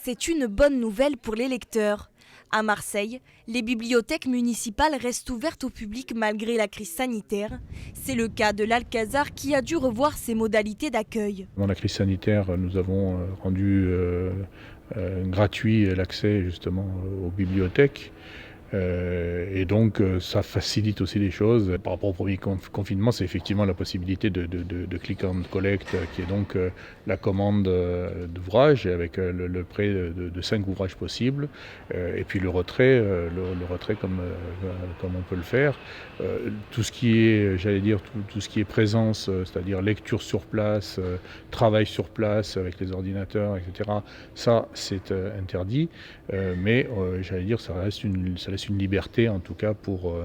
c'est une bonne nouvelle pour les lecteurs. À Marseille, les bibliothèques municipales restent ouvertes au public malgré la crise sanitaire. C'est le cas de l'Alcazar qui a dû revoir ses modalités d'accueil. Pendant la crise sanitaire, nous avons rendu gratuit l'accès justement aux bibliothèques. Et donc ça facilite aussi les choses. Par rapport au premier confinement, c'est effectivement la possibilité de click and collect, qui est donc la commande d'ouvrages avec le prêt de 5 ouvrages possibles, et puis le retrait comme on peut le faire. Tout ce qui est, tout ce qui est présence, c'est-à-dire lecture sur place, travail sur place avec les ordinateurs, etc. Ça, c'est interdit, mais ça laisse une liberté, en tout cas pour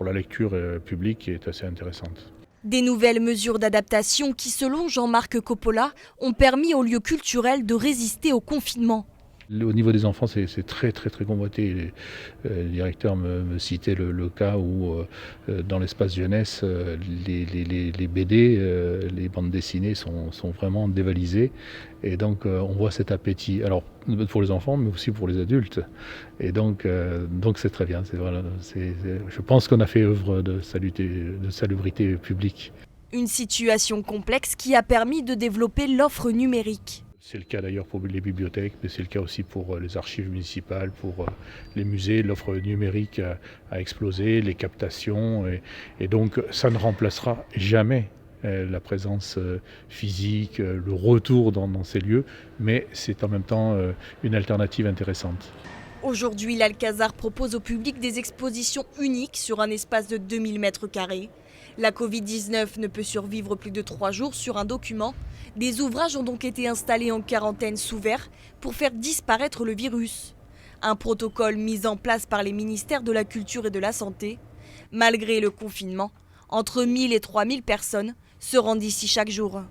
la lecture publique, qui est assez intéressante. Des nouvelles mesures d'adaptation qui, selon Jean-Marc Coppola, ont permis aux lieux culturels de résister au confinement. Au niveau des enfants, c'est très convoité. Le directeur me citait le cas où, dans l'espace jeunesse, les BD, les bandes dessinées sont vraiment dévalisées. Et donc, on voit cet appétit, alors pour les enfants, mais aussi pour les adultes. Et donc c'est très bien. Je pense qu'on a fait œuvre de salubrité publique. Une situation complexe qui a permis de développer l'offre numérique. C'est le cas d'ailleurs pour les bibliothèques, mais c'est le cas aussi pour les archives municipales, pour les musées. L'offre numérique a explosé, les captations, et donc ça ne remplacera jamais la présence physique, le retour dans ces lieux, mais c'est en même temps une alternative intéressante. Aujourd'hui, l'Alcazar propose au public des expositions uniques sur un espace de 2000 m². La Covid-19 ne peut survivre plus de 3 jours sur un document. Des ouvrages ont donc été installés en quarantaine sous verre pour faire disparaître le virus. Un protocole mis en place par les ministères de la Culture et de la Santé. Malgré le confinement, entre 1000 et 3000 personnes se rendent ici chaque jour.